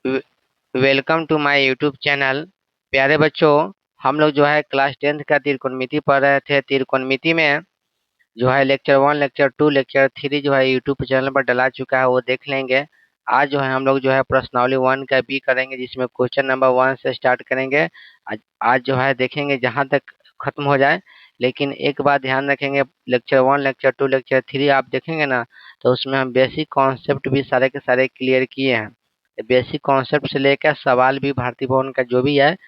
Welcome to my YouTube channel. प्यारे बच्चों, हम लोग जो है क्लास 10th का त्रिकोणमिति पढ़ रहे थे। त्रिकोणमिति में जो है लेक्चर 1, लेक्चर 2, लेक्चर 3 जो है यूट्यूब चैनल पर डला चुका है, वो देख लेंगे। आज जो है हम लोग जो है प्रश्नावली 1 का बी करेंगे, जिसमें क्वेश्चन नंबर 1 से स्टार्ट करेंगे। आज जो है देखेंगे जहां तक खत्म हो जाए। लेकिन एक बात ध्यान रखेंगे, लेक्चर 1, लेक्चर 2, लेक्चर 3 आप देखेंगे ना, तो उसमें हम बेसिक कॉन्सेप्ट भी सारे के सारे क्लियर किए हैं। बेसिक कॉन्सेप्ट से लेकर सवाल भी भारतीय भवन का जो भी है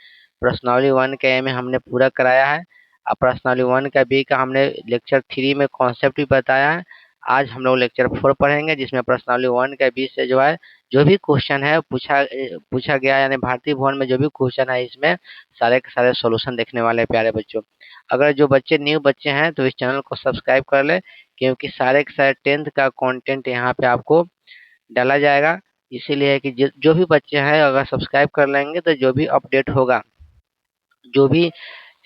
प्रश्नावली 1 के में हमने पूरा कराया है। अब प्रश्नावली 1 का बी का हमने लेक्चर 3 में कॉन्सेप्ट भी बताया है। आज हम लोग लेक्चर 4 पढ़ेंगे, जिसमें प्रश्नावली 1 का बी से जो है जो भी क्वेश्चन है पूछा गया, यानी भारतीय भवन में जो भी क्वेश्चन है इसमें सारे के सारे सॉल्यूशन देखने वाले हैं। प्यारे बच्चों, अगर जो बच्चे न्यू बच्चे हैं तो इस चैनल को सब्सक्राइब कर ले, क्योंकि सारे के सारे 10th का कंटेंट यहाँ पे आपको डाला जाएगा। इसीलिए है कि जो भी बच्चे हैं अगर सब्सक्राइब कर लेंगे तो जो भी अपडेट होगा, जो भी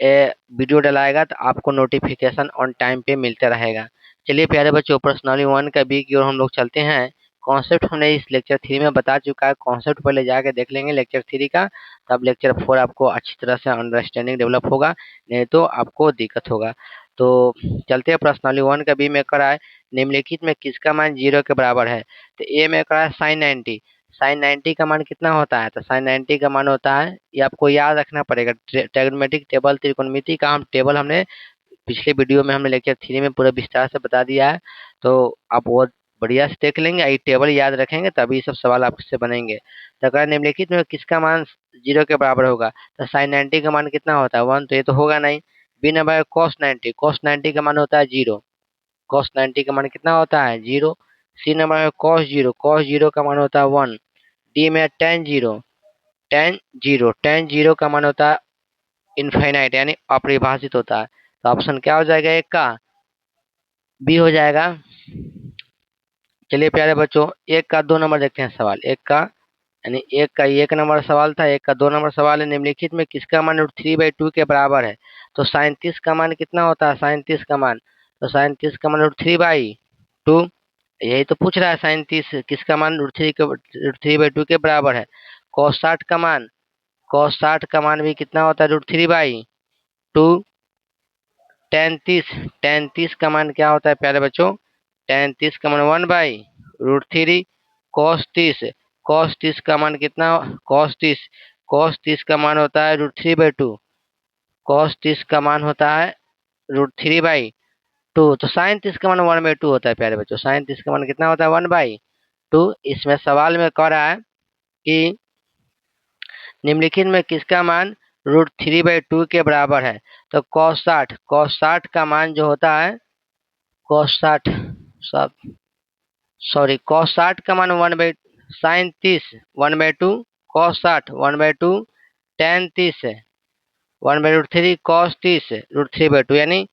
वीडियो डलाएगा, तो आपको नोटिफिकेशन ऑन टाइम पे मिलता रहेगा। चलिए प्यारे बच्चों, प्रश्नावली 1 का बी की ओर हम लोग चलते हैं। कॉन्सेप्ट हमने इस लेक्चर 3 में बता चुका है, कॉन्सेप्ट पहले जाके देख लेंगे लेक्चर 3 का, तब लेक्चर 4 आपको अच्छी तरह से अंडरस्टैंडिंग डेवलप होगा, नहीं तो आपको दिक्कत होगा। तो चलते हैं प्रश्नावली 1 का बी में करा है, निम्नलिखित में किसका मान 0 के बराबर है। तो ए में करा है साइन 90। साइन 90 का मान कितना होता है, तो साइन 90 का मान होता है, ये आपको याद रखना पड़ेगा। ट्रिग्नोमेट्रिक टेबल, त्रिकोणमिति का हम टेबल हमने पिछले वीडियो में हमने लेक्चर 3 में पूरा विस्तार से बता दिया है, तो आप वो बढ़िया से देख लेंगे, ये टेबल याद रखेंगे तभी सब सवाल आपसे बनेंगे। तो अगर निम्नलिखित में किसका मान 0 के बराबर होगा, तो साइन 90 का मान कितना होता है 1, तो ये तो होगा नहीं। बी नंबर कॉस 90, कॉस 90 का मान होता है 0, कॉस 90 का मान कितना होता है 0। सी नंबर में कॉस 0, कॉस 0 का मान होता है 1। डी में टेन 0, टेन 0, टेन 0 का मान होता है इनफाइनाइट, यानी अपरिभाषित होता है। तो ऑप्शन क्या हो जाएगा, एक का बी हो जाएगा। चलिए प्यारे बच्चों, एक का 2 नंबर देखते हैं सवाल। एक का यानी एक का 1 नंबर सवाल था, एक का 2 नंबर सवाल है। निम्नलिखित में किसका मान √3/2 के बराबर है। तो साइन 30 का मान कितना होता है, साइन 30 का मान, तो साइन 30 का मान √3/2, यही तो पूछ रहा है। साइन 30 किसका मान √3/2 के बराबर है। कॉस 60 का मान, कॉस 60 का मान भी कितना होता है √3/2। टेन 30, टेन 30 का मान क्या होता है प्यारे बच्चों, टेन 30 का मान 1/√3। कॉस 30, कॉस 30 का मान कितना, कॉस 30, कॉस 30 का मान होता है √3/2, कॉस 30 का मान होता है √3/2। तो साइन 30 का मान 1/2 होता है प्यारे बच्चों, साइन 30 का मान कितना होता है 1/2। इसमें सवाल में कह रहा है कि निम्नलिखित में किसका मान √3/2 के बराबर है। तो कॉस 60, कॉस 60 का मान जो होता है, कॉस 60, सॉरी कॉस 60 का मान 1/, साइन 30 1/2, कॉस 60 1/2, टेन 30 1/√3, कॉस 30 √3/2, यानी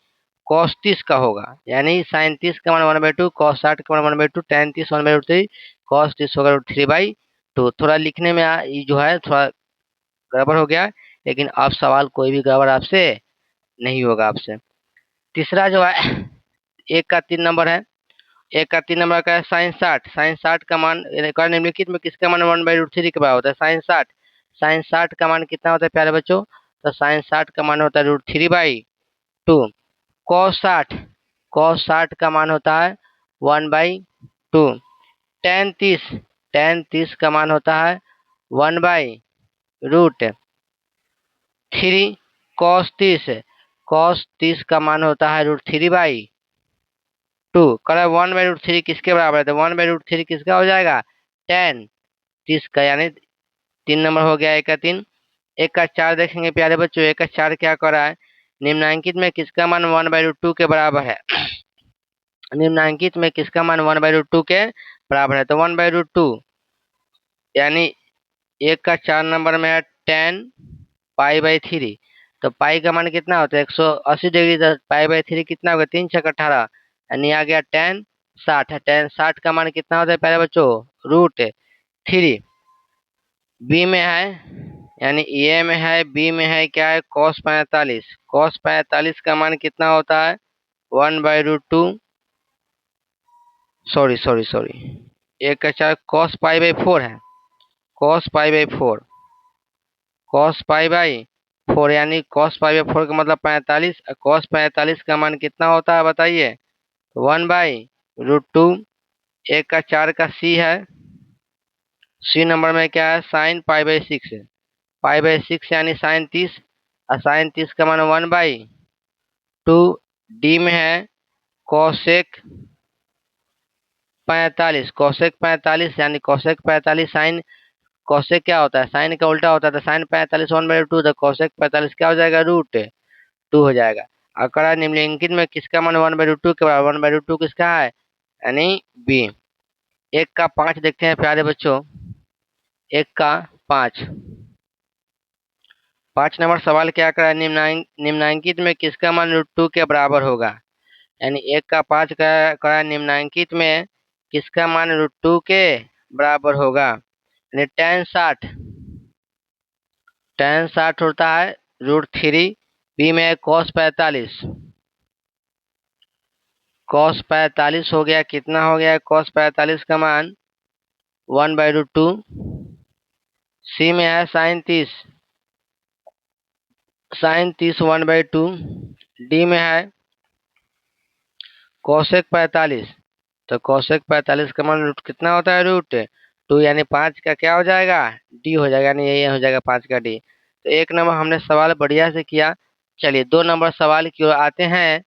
कॉस 30 का होगा, यानी साइन 30 का मान 1/2, कॉस 60 का मान 1/2, टेन 30 1/√3, कॉस 30 होगा √3/2। थोड़ा लिखने में ये जो है थोड़ा गड़बड़ हो गया, लेकिन अब सवाल कोई भी गड़बड़ आपसे नहीं होगा आपसे। तीसरा जो है एक का 3 नंबर है, एक का 3 नंबर का है साइन 60। साइन 60 का मान निम्नलिखित में किसका मान 1/√3 के बराबर होता है, साइन 60। साइन 60 का मान कितना होता है प्यारे बच्चों, तो साइन 60 का मान होता है √3/2। कॉस 60, कॉस 60 का मान होता है 1/2। टेन 30, टेन 30 का मान होता है 1/√3। कॉस 30, कॉस 30 का मान होता है √3/2। कह 1/√3 किसके बराबर है, तो 1/√3 किसका हो जाएगा, टेन 30 का, यानी 3 नंबर हो गया एक का 3। एक का 4 देखेंगे प्यारे बच्चों, एक का 4 क्या कर रहा है, निम्नांकित में किसका मान 1/2 के बराबर है। निम्नांकित में किसका मान 1/2 के बराबर है, तो 1/2, यानी एक का 4 नंबर में है टेन पाई/3। तो पाई का मान कितना होता है 180 डिग्री, तो पाई/3 कितना होगा 3 छक 18, यानी आ गया टेन 60 है। टेन 60 का मान कितना होता है प्यारे बच्चों, √3। बी में है, यानी ए में है, बी में है क्या है, कॉस 45। कॉस 45 का मान कितना होता है 1/√2, सॉरी सॉरी सॉरी, एक का 4 कॉस पाई/4 है, cos pi by 4, cos pi by 4 यानी कॉस पाई बाई 4 का मतलब 45। कॉस 45 का मान कितना होता है बताइए? 1/√2। एक का 4 का सी है। सी नंबर में क्या है? साइन पाई बाई 6 है। पाई बाई 6 यानी साइन 30, और साइन 30 का मान 1/2। डी में है कोसेक 45, कोसेक 45 यानी कोसेक 45 साइन, कोसेक क्या होता है? साइन का उल्टा होता है, तो साइन 45 1/2, तो कोसेक 45 क्या हो जाएगा? √2 हो जाएगा। अकड़ा निम्नलिखित में किसका मान 1/2 के बराबर? 1/2 किसका है? यानी बी। एक का 5 देखते हैं प्यारे बच्चों। एक का 5, 5 नंबर सवाल क्या करा? निम्नांकित में किसका मान √2 के बराबर होगा? यानी एक का 5 का करा निम्नांकित में किसका मान √2 के बराबर होगा? यानी tan 60 होता है √3। बी में है cos 45, cos 45 हो गया। कितना हो गया cos 45 का मान? 1/√2। सी में है sin 30, sin 30 1/2। डी में है कोसेक 45, तो कोसेक 45 का मान रूट कितना होता है? √2 यानी 5 का क्या हो जाएगा? डी हो जाएगा। यानी ये हो जाएगा 5 का डी। तो 1 नंबर हमने सवाल बढ़िया से किया। चलिए 2 नंबर सवाल की ओर आते हैं।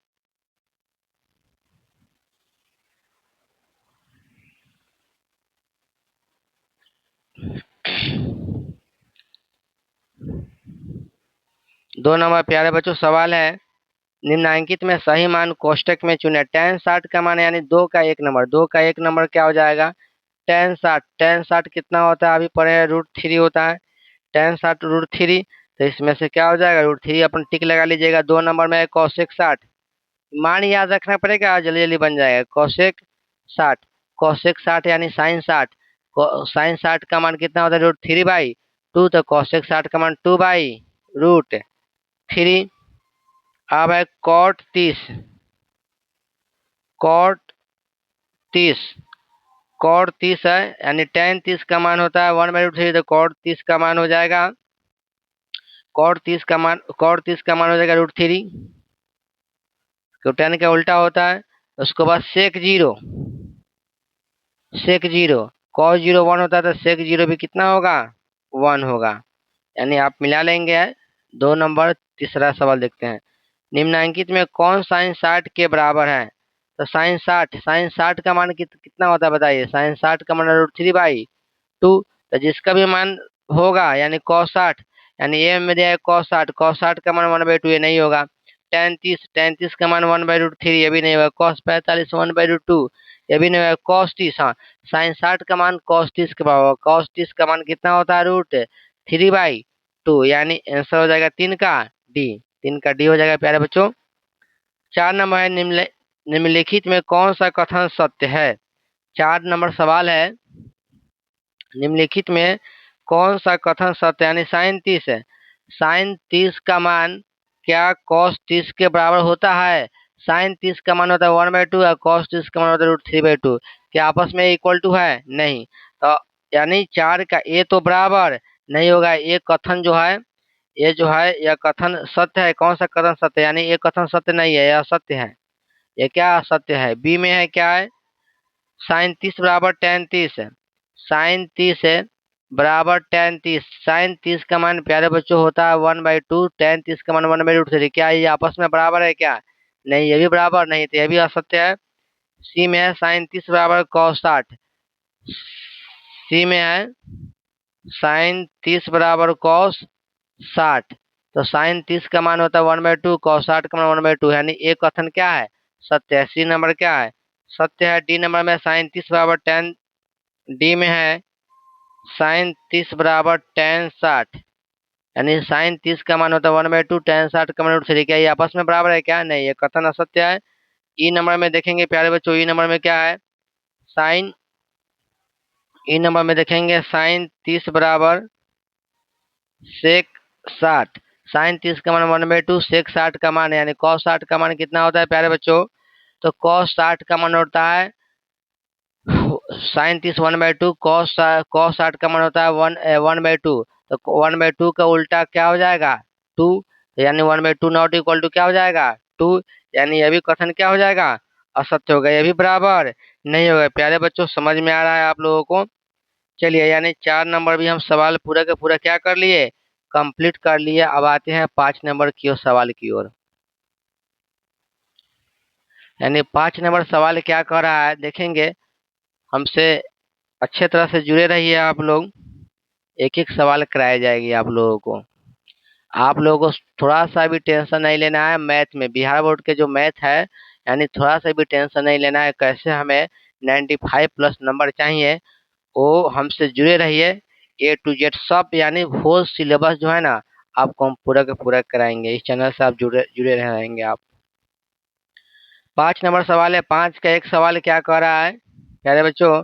दो नंबर प्यारे बच्चों सवाल है, निम्नांकित में सही मान कोष्टक में चुने। tan 60 का मान यानी 2 का 1 नंबर, 2 का 1 नंबर क्या हो जाएगा? tan 60 कितना होता है? अभी पढ़े हैं √3 होता है। tan 60 √3, तो इसमें से क्या हो जाएगा? √3 अपन टिक लगा लीजिएगा। 2 नंबर में है कोसेक 60, मान याद रखना पड़ेगा, जल्दी जल्दी बन जाएगा। कोसेक 60, कोसेक 60 यानी साइन 60, साइन 60 का मान कितना होता है? √3/2, तो कोसेक 60 का मान 2/√3। अब है कॉट 30, कॉट 30 है यानी tan 30 का मान होता है 1/√3, तो कॉट 30 का मान हो जाएगा, कॉट 30 का मान हो जाएगा √3। तो tan का उल्टा होता है। उसके बाद सेक जीरो cos 0 1 होता है, तो सेक 0 भी कितना होगा? 1 होगा। यानी आप मिला लेंगे। 2 नंबर तीसरा सवाल देखते हैं। निम्नांकित में कौन sin 60 के बराबर है? तो साइन 60 का मान कितना होता है बताइए? साइन 60 का मान √3/2, तो जिसका भी मान होगा यानी cos 60, यानी ए में दिया है cos 60 का मान 1/2, ये नहीं होगा। tan 30 का मान 1/√3, ये भी नहीं होगा। cos 45 1/2, ये भी नहीं होगा। cos 30, हाँ, sin 60 का मान cos 30 के बराबर। cos 30 का मान कितना होता है? √3/2, यानी आंसर हो जाएगा 3 का डी हो जाएगा प्यारे बच्चों। 4 नंबर है, निम्नलिखित में कौन सा कथन सत्य है? 4 नंबर सवाल है, निम्नलिखित में कौन सा कथन सत्य यानी साइन 30 है। साइन 30 का मान क्या cos 30 के बराबर होता है? साइन 30 का मान होता है 1/2 और cos 30 का मान होता है √3/2। क्या आपस में इक्वल टू है? नहीं। तो यानी 4 का ए तो बराबर नहीं होगा। ये कथन जो है, ये जो है यह कथन सत्य है। कौन सा कथन सत्य? यानी ये कथन सत्य नहीं है, यह असत्य है। ये क्या असत्य है? बी में है क्या है? साइन 30 बराबर tan 30 है। साइन 30 है बराबर tan 30। साइन 30 का मान प्यारे बच्चों होता है 1/2, tan 30 का मान 1/√3। क्या ये आपस में बराबर है क्या? नहीं, ये भी बराबर नहीं, तो ये भी असत्य है। सी में है साइन 30 बराबर cos 60। सी में है साइन 30 बराबर cos 60, तो साइन 30 का मान होता है 1/2, cos 60 का मान 1/2, यानी एक कथन क्या है? सत्य है। सी नंबर क्या है? सत्य है। डी नंबर में साइन 30 बराबर tan, डी में है साइन 30 बराबर tan 60, यानी साइन 30 का मान होता है 1/2, tan 60 का मान √3। क्या ये आपस में बराबर है क्या? नहीं, ये कथन असत्य है। ई नंबर में देखेंगे प्यारे बच्चों, ई नंबर में क्या है? साइन ई नंबर में देखेंगे साइन 30 बराबर सेक 60। साइन 30 का मान 1/2, सेक 60 का मान यानी cos 60 का मान कितना होता है प्यारे बच्चों? तो cos 60 का मान होता है साइन 30 1/2, कॉस 60 का मान होता है 1/2। तो 1/2 का उल्टा क्या हो जाएगा 2, यानी 1/2 नॉट इक्वल टू क्या हो जाएगा 2, यानी यह भी कथन क्या हो जाएगा असत्य होगा, यह भी बराबर नहीं होगा। प्यारे बच्चों समझ में आ रहा है आप लोगों को। चलिए यानी 4 नंबर भी हम सवाल पूरा का पूरा क्या कर लिए कंप्लीट कर लिए। अब आते हैं 5 नंबर की ओर सवाल की ओर। यानी 5 नंबर सवाल क्या कर रहा है देखेंगे, हमसे अच्छे तरह से जुड़े रहिए आप लोग, एक एक सवाल कराया जाएगी आप लोगों को। आप लोगों को थोड़ा सा भी टेंशन नहीं लेना है मैथ में, बिहार बोर्ड के जो मैथ है यानी थोड़ा सा भी टेंशन नहीं लेना है, कैसे हमें 95 प्लस नंबर चाहिए वो हमसे जुड़े रहिए। A to Z सब यानी होल सिलेबस जो है ना आपको हम पूरा का पूरा कराएंगे, इस चैनल से आप जुड़े जुड़े रहेंगे आप। 5 नंबर सवाल है, 5 का एक सवाल क्या कह रहा है प्यारे बच्चों,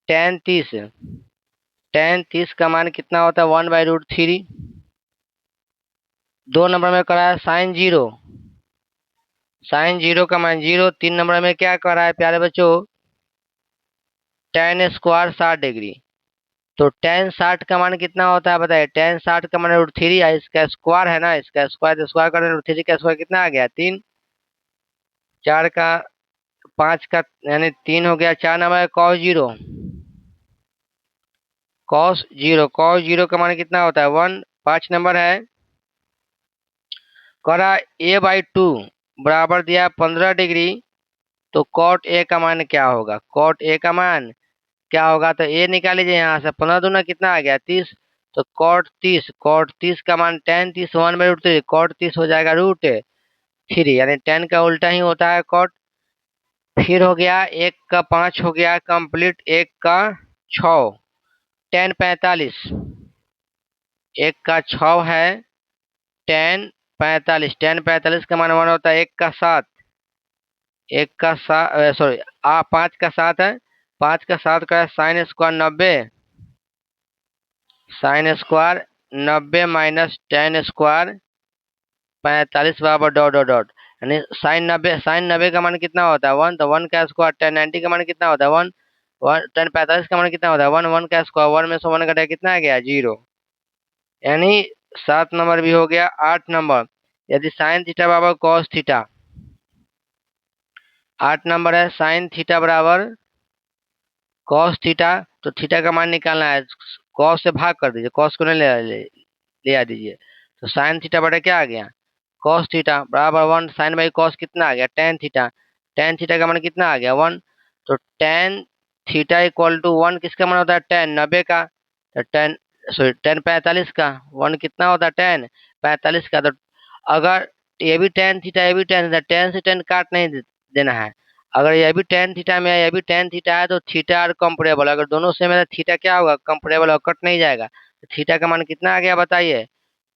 tan 30 का मान कितना होता है 1/√3। 2 नंबर में कह रहा है साइन जीरो का मान 0। 3 नंबर में क्या कह रहा है प्यारे बच्चों tan स्क्वायर 60 डिग्री। तो tan 60 का मान कितना होता है बताइए, tan 60 का मान √3 है, इसका स्क्वायर है ना, इसका स्क्वायर करने √3 का स्क्वायर कितना आ गया 3, 4 का 5 का यानी 3 हो गया। 4 नंबर cos 0 का मान कितना होता है 1। 5 नंबर है करा A/2 बराबर दिया 15 डिग्री। तो cot A का मान क्या होगा, cot A का मान क्या होगा, तो A निकाल लीजिए यहाँ से, 15 दूना कितना आ गया 30। तो cot 30 का मान tan 30 1/√3, cot 30 हो जाएगा √3, यानी tan का उल्टा ही होता है cot। फिर हो गया 1 का 5 हो गया कंप्लीट, 1 का 6 tan 45, 1 का 6 है tan 45 का मान होता है 1 का 7, सॉरी 5 का 7 है, 5 का 7 का sine square 90 minus tan square 45 बराबर डॉट डॉट डॉट, यानी साइन 90 का मान कितना होता है 1। तो 1 का स्क्वायर tan 90 का मान कितना होता है 1, tan 45 का मान कितना होता है 1, 1 का स्क्वायर 1 में से 1 घटा कितना आ गया 0, यानी 7 नंबर भी हो गया। 8 नंबर यदि साइन थीटा बराबर कॉस थीटा, 8 नंबर है साइन थीटा बराबर कॉस थीटा, तो थीटा का मान निकालना है, कॉस से भाग कर दीजिए, कॉस को नहीं ले आ दीजिए। तो साइन थीटा बटा क्या आ गया कॉस थीटा बराबर 1, साइन बाई कॉस कितना आ गया tan थीटा का मान कितना आ गया 1। तो tan थीटा इक्वल टू 1 किसका मान होता है tan 90 का, तो tan 45 का 1 कितना होता है tan 45 का। तो अगर ये भी tan से tan काट नहीं देना है, अगर ये भी tan थीटा में है ये भी tan थीटा है तो थीटा और कंपेरेबल, अगर दोनों सेम है तो थीटा क्या होगा कंपेरेबल और कट नहीं जाएगा। तो थीटा का मान कितना आ गया बताइए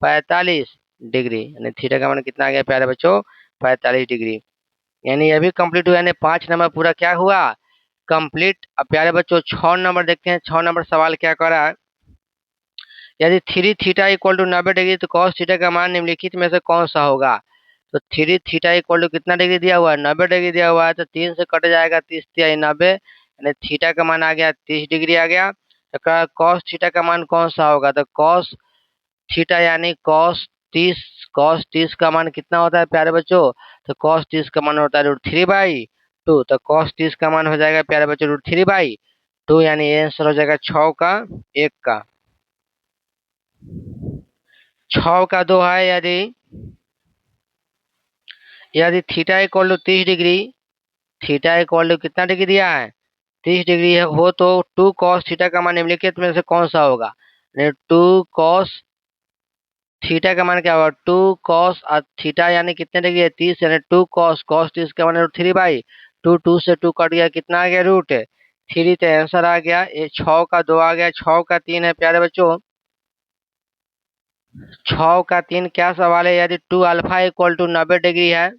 45 डिग्री, यानी थीटा का मान कितना आ गया प्यारे बच्चों 45 डिग्री। यानी ये भी कंप्लीट हुआ, यानी 5 नंबर पूरा क्या हुआ कंप्लीट। अब प्यारे बच्चों 6 नंबर देखते हैं, 6 नंबर सवाल क्या कर रहा है, यदि 3 थीटा इक्वल टू 90 डिग्री तो cos थीटा का मान निम्नलिखित में से कौन सा होगा। तो 3 थीटा इक्वल टू कितना डिग्री दिया हुआ है 90 डिग्री दिया हुआ है, तो 3 से कट जाएगा 30 तिया 90, यानी थीटा का मान आ गया 30 डिग्री आ गया। तो cos थीटा का मान कौन सा होगा, तो cos थीटा यानी cos 30 का मान कितना होता है प्यारे बच्चों, तो cos 30 का मान होता है √3/2। तो cos 30 का मान हो जाएगा प्यारे बच्चों √3/2, यानी आंसर हो जाएगा 6 का 1 का, 6 का 2 है। यदि यदि theta equal to 30 degree, theta equal to कितना डिग्री दिया है 30 डिग्री हो तो 2 cos थीटा का मान निम्नलिखित में से कौन सा होगा। 2 cos थीटा का मान क्या होगा 2 cos थीटा यानी कितने डिग्री है 30, यानी 2 cos 30 का मान √3/2, 2 से 2 कट गया कितना आ गया √3। तो आंसर आ गया 6 का 2 आ गया। 6 का 3 है प्यारे बच्चों, 6 का 3 क्या सवाल है, यदि 2 अल्फा इक्वल टू 90 डिग्री है,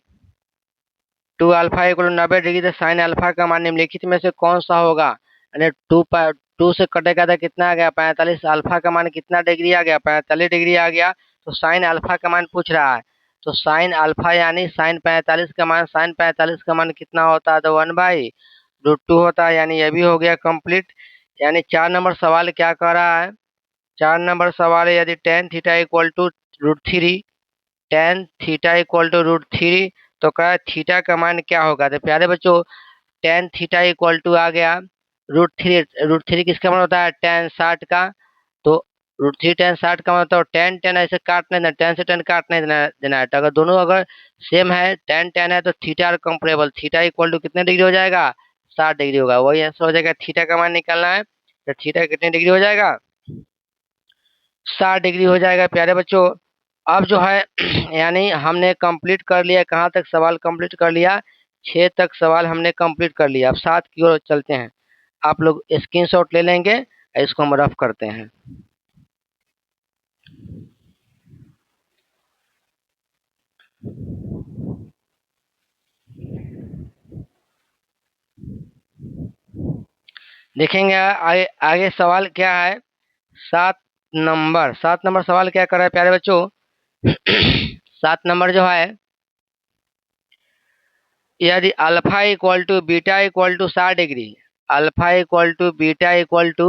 2 अल्फा इक्वल टू 90 डिग्री, तो साइन अल्फा का मान निम्नलिखित में से कौन सा होगा। यानी 2 से कटेगा तो कितना आ गया 45, अल्फा का मान कितना डिग्री आ गया 45 डिग्री आ गया। तो साइन अल्फा का मान पूछ रहा है, तो साइन अल्फा यानी साइन 45 का मान कितना होता है, तो 1/√3 √2 होता है, यानी यह भी हो गया कंप्लीट। यानी 4 नंबर सवाल क्या कह रहा है, 4 नंबर सवाल है यदि tan theta equal to √3, tan theta equal to √3, तो कह थीटा का मान क्या होगा। तो प्यारे बच्चों tan थीटा इक्वल टू आ गया √3, √3 किसका मान होता है, tan 60 का। तो √3 tan 60 का मतलब tan tan ऐसे काटने देना, tan से tan काटने देना है। तो अगर दोनों अगर सेम है, tan tan है, तो थीटा और कंपेरेबल, थीटा इक्वल टू कितने डिग्री हो जाएगा, 60 डिग्री होगा। वही आंसर हो जाएगा, थीटा का मान निकालना है। तो थीटा कितने डिग्री हो जाएगा, 60 डिग्री हो जाएगा प्यारे बच्चों। अब जो है यानी हमने कंप्लीट कर लिया, कहाँ तक सवाल कंप्लीट कर लिया, 6 तक सवाल हमने कंप्लीट कर लिया। अब 7 की ओर चलते हैं। आप लोग स्क्रीनशॉट ले लेंगे, इसको हम रफ करते हैं। देखेंगे आगे आगे सवाल क्या है। 7 नंबर सवाल क्या कर रहा है प्यारे बच्चों 7 नंबर जो है, यदि alpha equal to beta equal to 60 degree, alpha equal to beta equal to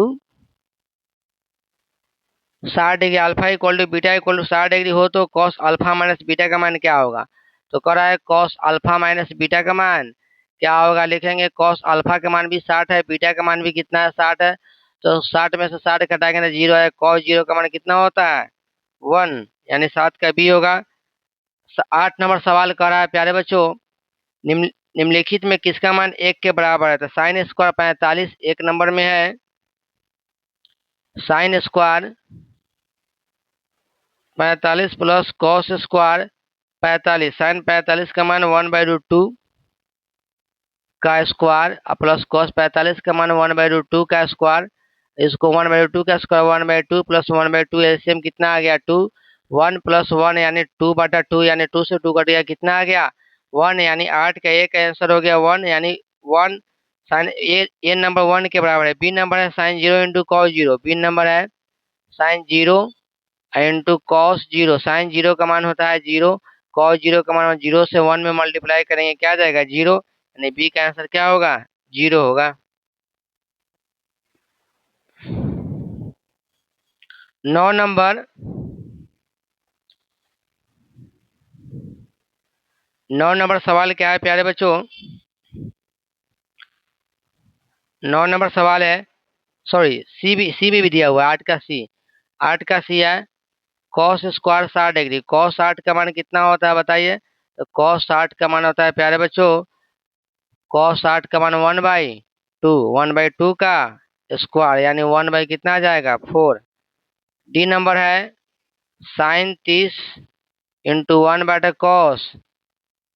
60 degree, alpha equal to beta equal to 60 degree हो, तो कॉस अल्फा माइनस बीटा का मान क्या होगा। तो कह रहा है कॉस अल्फा माइनस बीटा का मान क्या होगा। लिखेंगे कॉस अल्फा का मान भी 60 है, बीटा का मान भी कितना है, 60 है। तो 60 में से 60 घटाएंगे तो 0 है। कॉस 0 का मान कितना होता है, 1, यानी 7 का बी होगा। 8 नंबर सवाल कर रहा है प्यारे बच्चों, निम्नलिखित में किसका मान 1 के बराबर है। तो साइन स्क्वायर 45 एक नंबर में है, sine square 45 plus cos square 45, sine 45 का मान 1/√2 का स्क्वायर प्लस कॉस 45 का मान 1/√2 का स्क्वायर। इसको 1/2 का स्क्वायर 1/2 प्लस 1/2 एलसीएम कितना आ गया 2, 1 प्लस 1 यानी 2/2, यानी 2 से 2 कट गया, कितना आ गया 1, यानी 8 का एक आंसर हो गया 1, यानी 1। साइन ए नंबर 1 के बराबर है। बी नंबर है sine 0 into cos 0, B number है साइन 0 इंटू कॉस 0। साइन 0 का मान होता है 0, कॉस 0 का मान 0 से 1 में मल्टीप्लाई करेंगे क्या आ जाएगा 0, यानी बी का आंसर क्या होगा 0 होगा। 9 नंबर 9 नंबर सवाल क्या है प्यारे बच्चों, 9 नंबर सवाल है, सॉरी सी भी दिया हुआ है, 8 का सी, 8 का सी है कॉस स्क्वायर 60 डिग्री। कॉस 60 का मान कितना होता है बताइए। तो कॉस 60 का मान होता है प्यारे बच्चों, कॉस 60 का मान 1/2, 1/2 का स्क्वायर, यानी 1 बाई कितना आ जाएगा 4। डी नंबर है साइन 30 इंटू 1/cos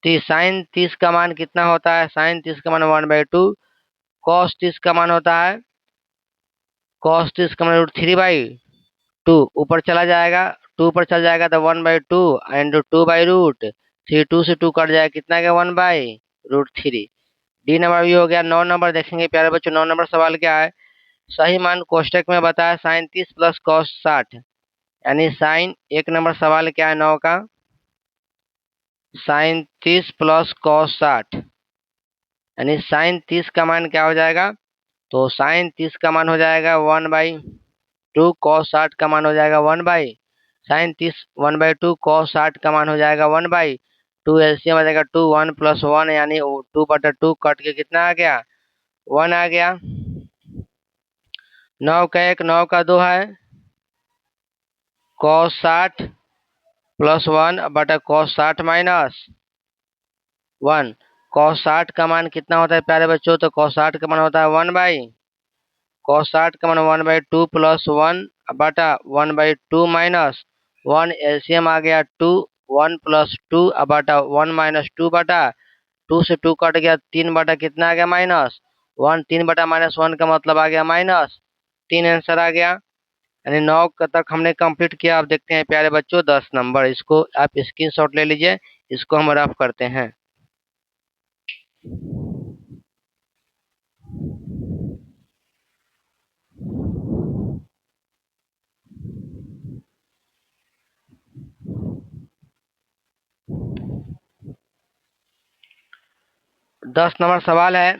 30, साइन 30 का मान कितना होता है, साइन 30 का मान 1/2, कॉस 30 का मान होता है, कॉस 30 का मान √3/2, ऊपर चला जाएगा, 2 ऊपर चल जाएगा तो 1/2 इंटू 2/√3, 2 से 2 कट जाएगा, कितना गया 1/√3। डी नंबर भी हो गया। 9 नंबर देखेंगे प्यारे बच्चों, 9 नंबर सवाल क्या है, सही मान कोष्टक में बताया साइन 30 प्लस कॉस 60, यानी साइन 1 नंबर सवाल क्या है 9 का, साइन 30 प्लस कॉस 60, यानी साइन 30 का मान क्या हो जाएगा। तो साइन 30 का मान हो जाएगा 1/2, कॉस 60 का मान हो जाएगा 1/साइन 30 1/2, कॉस 60 का मान हो जाएगा 1/2, एलसीएम आ जाएगा 2, 1 प्लस 1 यानी 2/2 कट के कितना आ गया 1 आ गया। 9 का 1 9 का 2 है, cos 60 plus 1/cos 60 minus 1। Cos 60 का मान कितना होता है प्यारे बच्चों, तो कॉस 60 का मान होता है 1/cos 60 का मान 1/2 प्लस 1/1/2 माइनस 1, एलसीएम आ गया 2, 1 प्लस 2/1 माइनस 2/2 से 2 कट गया, 3 कितना आ गया -1, 3/-1 का मतलब आ गया -3, आंसर आ गया। यानी 9 तक हमने कंप्लीट किया। अब देखते हैं प्यारे बच्चों 10 नंबर, इसको आप स्क्रीनशॉट ले लीजिए, इसको हम रफ करते हैं। 10 नंबर सवाल है,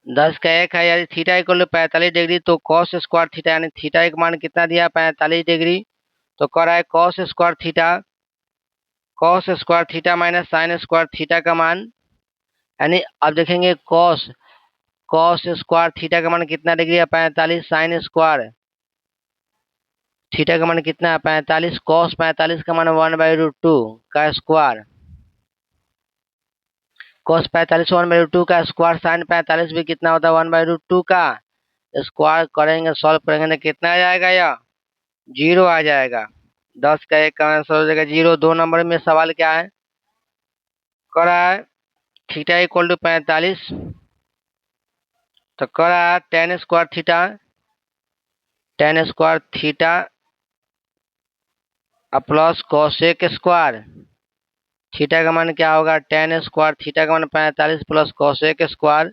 10 का 1 है, यानी थीटा इक्वल टू 45 डिग्री, तो कॉस स्क्वायर थीटा यानी थीटा का मान कितना दिया 45 डिग्री, तो कर रहा है cos square theta minus sine square theta का मान, यानी अब देखेंगे कॉस स्क्वायर थीटा का मान कितना डिग्री है 45, साइन स्क्वायर थीटा का मान कितना है 45, कॉस 45 का मान 1/√2 का स्क्वायर, कॉस 45 1/√2 का स्क्वायर, साइन 45 भी कितना होता है 1/√2 का स्क्वायर, करेंगे सॉल्व करेंगे तो कितना आ जाएगा, या 0 आ जाएगा। 10 का 1 का आंसर हो जाएगा 0। 2 नंबर में सवाल क्या है, करा है थीटा इक्वल टू 45, तो करा है ten square theta plus cosec square theta का मान क्या होगा, टेन स्क्वायर थीटा का मान 45 प्लस कॉसेक स्क्वायर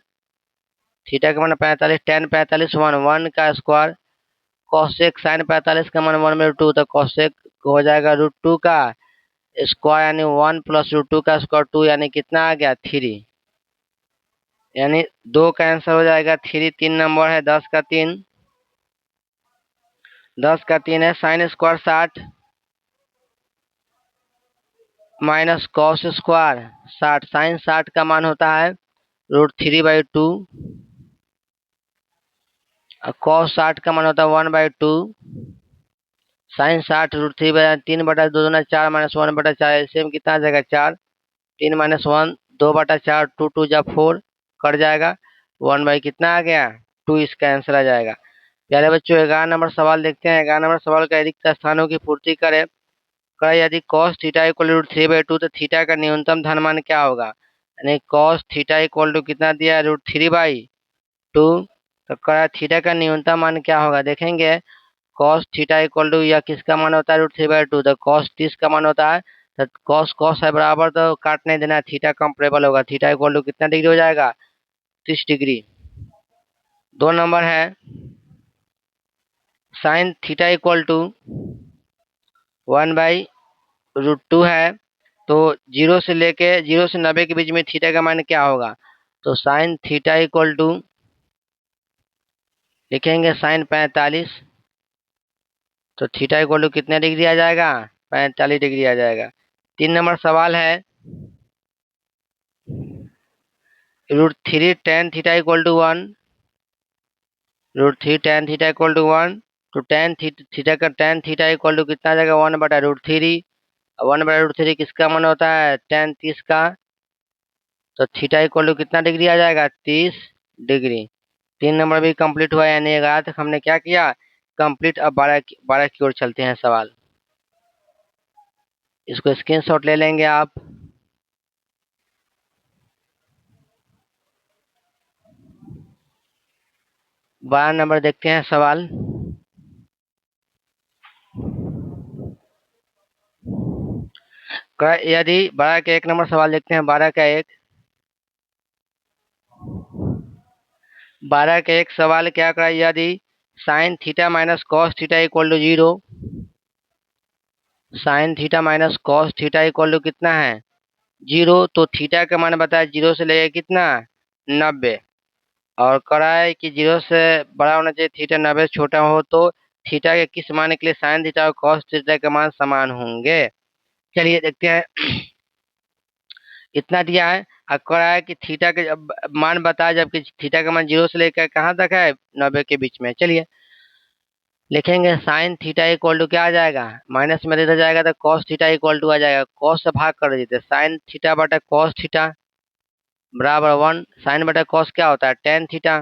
थीटा का मान 45, टेन 45 1 का स्क्वायर, कॉसेक साइन 45 का मान 1/2, तो कॉसेक हो जाएगा √2 का स्क्वायर, यानी 1 प्लस √2 का स्क्वायर 2, यानी कितना आ गया 3, यानी 2 का आंसर हो जाएगा 3। 3 नंबर है 10 का 3, 10 का 3 है sine square 60 minus cos square 60, sine 60 का मान होता है √3/2, कॉस 60 का मान होता है 1/2, साइन 60 √3/3/2 दूना 4 माइनस 1/4, एलसीएम कितना आ जाएगा 4, 3 माइनस 1 2/4, 2 2 जा 4 कट जाएगा, 1 कितना आ गया 2, इसका आंसर आ जाएगा। प्यारे बच्चों 11 नंबर सवाल देखते हैं। 11 नंबर सवाल का रिक्त स्थानों की पूर्ति करें। यदि कॉस थीटा इक्वल टू √3/2, तो थीटा का न्यूनतम धन मान क्या होगा, यानी कॉस थीटा इक्वल टू कितना दिया है √3/2, तो थीटा का न्यूनतम मान क्या होगा, देखेंगे कॉस थीटा इक्वल टू या किसका मान होता है √3/2, तो कॉस 30 का मान होता है, तो कॉस कॉस है बराबर, तो काटने देना, थीटा कंपेरेबल होगा, थीटा इक्वल टू कितना डिग्री हो जाएगा 30 डिग्री। 2 नंबर है साइन थीटा इक्वल टू 1/√2 है, तो 0 से 90 के बीच में थीटा का मान क्या होगा, तो साइन थीटा इक्वल टू लिखेंगे साइन 45, तो थीटा इक्वल टू कितने डिग्री आ जाएगा 45 डिग्री आ जाएगा। 3 नंबर सवाल है √3 tan theta equal to 1, √3 tan theta equal to 1, तो tan थीटा का tan थीटा इक्वल टू कितना आ जाएगा 1/√3, 1/√3 किसका मान होता है tan 30 का, तो थीटा इक्वल टू कितना डिग्री आ जाएगा 30 डिग्री। 3 नंबर भी कंप्लीट हुआ, यानी 11 तक हमने क्या किया कंप्लीट। अब 12 की ओर चलते हैं सवाल, इसको स्क्रीनशॉट ले लेंगे आप। बारह नंबर देखते हैं सवाल। यदि 12 का 1 नंबर सवाल देखते हैं। 12 का 1 सवाल क्या करा, यदि sine theta minus cos theta equal to 0, sine theta minus cos theta equal to कितना है 0, तो थीटा का मान बताया 0 से लेके कितना 90, और करा है कि 0 से बड़ा होना चाहिए थीटा, 90 से छोटा हो तो थीटा के किस मान के लिए साइन थीटा और कॉस थीटा के मान समान होंगे। चलिए देखते हैं। इतना दिया है और करा है कि थीटा के मान बताया, जबकि थीटा का मान 0 से लेकर कहाँ तक है 90 के बीच में। चलिए लिखेंगे साइन थीटा इक्वल टू क्या आ जाएगा, माइनस में इधर जाएगा तो कॉस थीटा इक्वल टू आ जाएगा, कॉस से भाग कर देते, साइन थीटा बटा कॉस थीटा बराबर 1, साइन बटा कॉस क्या होता है टेन थीटा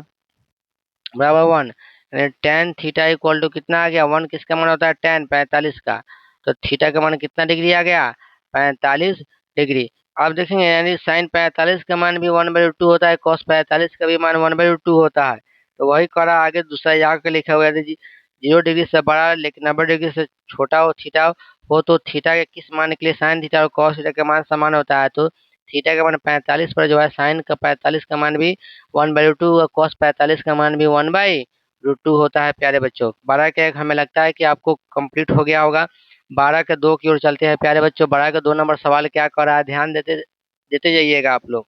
बराबर 1, यानी टेन थीटा इक्वल टू कितना आ गया 1, किसका मान होता है टेन 45 का, तो थीटा का मान कितना डिग्री आ गया 45 डिग्री। अब देखेंगे यानी साइन 45 का मान भी 1/2 होता है, कॉस 45 का भी मान 1/2 होता है, तो वही करा आगे दूसरा यहाँ के लिखा हुआ है 0 डिग्री से बड़ा लेकिन 90 डिग्री से छोटा हो थीटा हो तो थीटा के किस मान के लिए साइन थीटा और कॉस थीटा का मान समान होता है, तो थीटा का मान 45 पर जो है साइन का 45 का मान भी 1/2 और कॉस 45 का मान भी 1/2 होता है। प्यारे बच्चों 12 का 1 हमें लगता है कि आपको कंप्लीट हो गया होगा। 12 के 2 की ओर चलते हैं। प्यारे बच्चों 12 का 2 नंबर सवाल क्या कर रहा है, ध्यान देते देते जाइएगा आप लोग।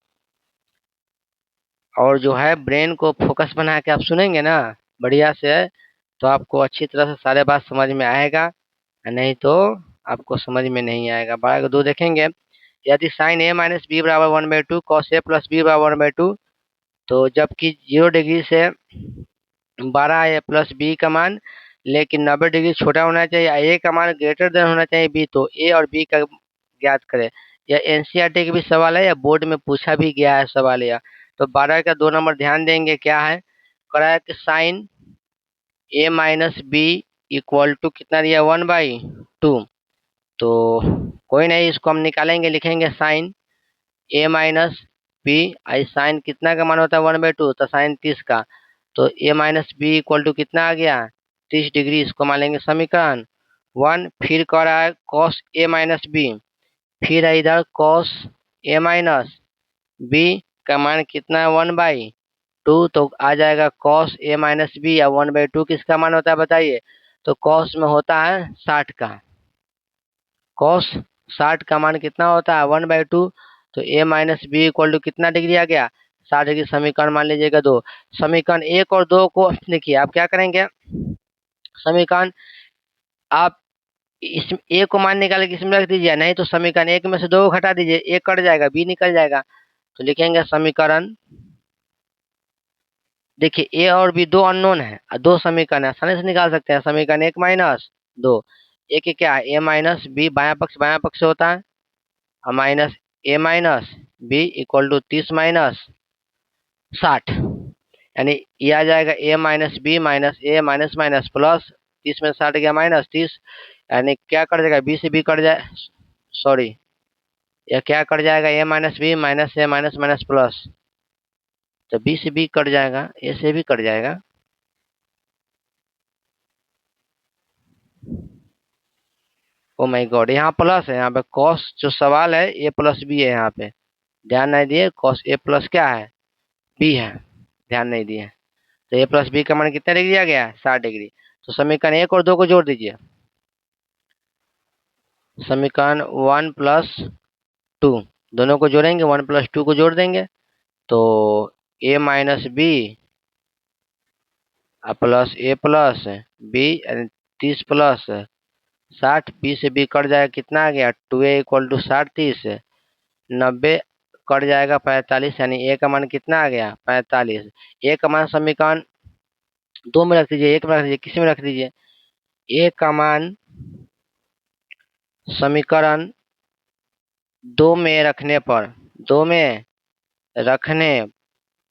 और जो है ब्रेन को फोकस बना के आप सुनेंगे ना बढ़िया से, तो आपको अच्छी तरह से सारे बात समझ में आएगा, नहीं तो आपको समझ में नहीं आएगा। 12 का 2 देखेंगे, यदि साइन ए माइनस बी बराबर 1/2 कॉस ए प्लस बी बराबर 1/2, तो जबकि 0 डिग्री से 12 ए प्लस बी का मान लेकिन 90 डिग्री छोटा होना चाहिए, ए का मान ग्रेटर देन होना चाहिए बी, तो ए और बी का ज्ञात करें। यह एनसीईआरटी का भी सवाल है या बोर्ड में पूछा भी गया है सवाल यह। तो 12 का 2 नंबर ध्यान देंगे क्या है, करा है कि sine A minus B equal to कितना दिया 1/2। तो कोई नहीं, इसको हम निकालेंगे, लिखेंगे sign A minus B, I sign कितना का मान होता है 1/2, तो साइन 30 का, तो ए माइनस बी इक्वल टू कितना आ गया 30 डिग्री, इसको मान लेंगे समीकरण 1। फिर कह रहा है कॉस ए माइनस बी, फिर है इधर कॉस ए माइनस बी का मान कितना है 1/2, तो आ जाएगा कॉस ए माइनस बी, या 1/2 किसका मान होता है बताइए, तो कॉस में होता है 60 का, कॉस 60 का मान कितना होता है 1/2, तो ए माइनस बी इक्वल टू कितना डिग्री आ गया 60 डिग्री। समीकरण मान लीजिएगा 2। समीकरण 1 और 2 को देखिए आप क्या करेंगे, समीकरण आप इस ए को मान निकाल के इसमें रख दीजिए, नहीं तो समीकरण 1 में से 2 को घटा दीजिए, ए कट जाएगा बी निकल जाएगा, तो लिखेंगे समीकरण, देखिए ए और बी 2 अननोन है, 2 समीकरण है, आसानी से निकाल सकते हैं। समीकरण 1 - 2, ए के क्या है ए माइनस बी, बाया पक्ष से होता है, minus A minus B equal to 30 minus 60, यानी ये आ जाएगा A minus B minus A minus minus plus 30 में 60 गया माइनस 30, यानी क्या कट जाएगा बी से बी कट जाए, सॉरी यह क्या कट जाएगा A minus B minus A minus minus plus, तो बी से बी कट जाएगा, ए से भी कट जाएगा। ओ माय गॉड, यहाँ प्लस है, यहाँ पे कॉस जो सवाल है ए प्लस बी है, यहाँ पे ध्यान नहीं दिए, कॉस ए प्लस क्या है बी है, ध्यान नहीं दिए, तो ए प्लस बी का मान कितना डिग्री आ गया 60 डिग्री। तो समीकरण 1 और 2 को जोड़ दीजिए, समीकरण 1 + 2 दोनों को जोड़ेंगे, 1 + 2 को जोड़ देंगे, तो ए माइनस बी प्लस ए प्लस बी 30 प्लस 60, बी से बी कट जाएगा, कितना आ गया 2a इक्वल टू 60 30 90 कट जाएगा 45, यानी ए का मान कितना आ गया 45। ए का मान समीकरण 2 में रख दीजिए, 1 में रख दीजिए, किसी में रख दीजिए, ए का मान समीकरण 2 में रखने पर, 2 में रखने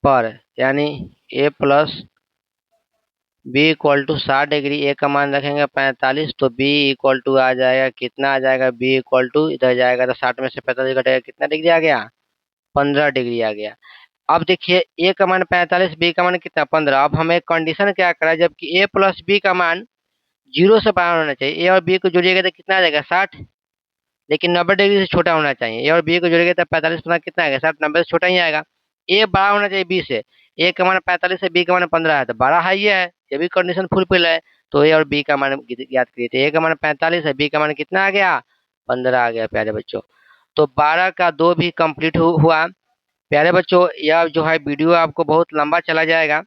पर यानी A plus B equal to 60 degree, A का मान रखेंगे 45, तो बी इक्वल टू आ जाएगा कितना आ जाएगा बी इक्वल टू इधर जाएगा तो 60 में से 45 घटेगा, कितना डिग्री आ गया 15 डिग्री आ गया। अब देखिए ए का मान 45, बी का मान कितना 15, अब हमें कंडीशन क्या करा, जबकि ए प्लस बी का मान 0 से बड़ा होना चाहिए, ए और बी को जोड़िएगा तो कितना आ जाएगा 60, लेकिन 90 डिग्री से छोटा होना चाहिए, ए और बी को जोड़िएगा तो 45 कितना आएगा 60, 90 से छोटा ही आएगा। ए बड़ा होना चाहिए बी से, ए का मान 45 है बी का मान 15 है, तो बड़ा है ये है, ये भी कंडीशन फुलफिल है, तो ए और बी का मान याद करिए, तो ए का मान 45 है, बी का मान कितना आ गया 15 आ गया प्यारे बच्चों। तो 12 का 2 भी कंप्लीट हुआ प्यारे बच्चों। यह जो है वीडियो आपको बहुत लंबा चला जाएगा,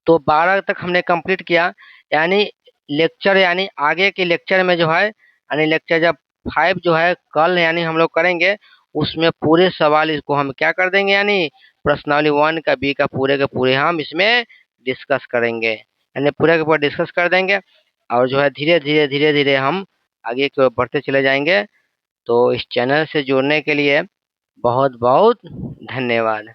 तो 12 तक हमने कंप्लीट किया, यानी लेक्चर यानी आगे के लेक्चर में जो है, यानी लेक्चर जब 5 जो है कल यानी हम लोग करेंगे, उसमें पूरे सवाल इसको हम क्या कर देंगे, यानी प्रश्नावली 1 का बी का पूरे के पूरे हम इसमें डिस्कस करेंगे, यानी पूरे के पूरे डिस्कस कर देंगे, और जो है धीरे धीरे हम आगे की ओर बढ़ते चले जाएंगे। तो इस चैनल से जुड़ने के लिए बहुत बहुत धन्यवाद।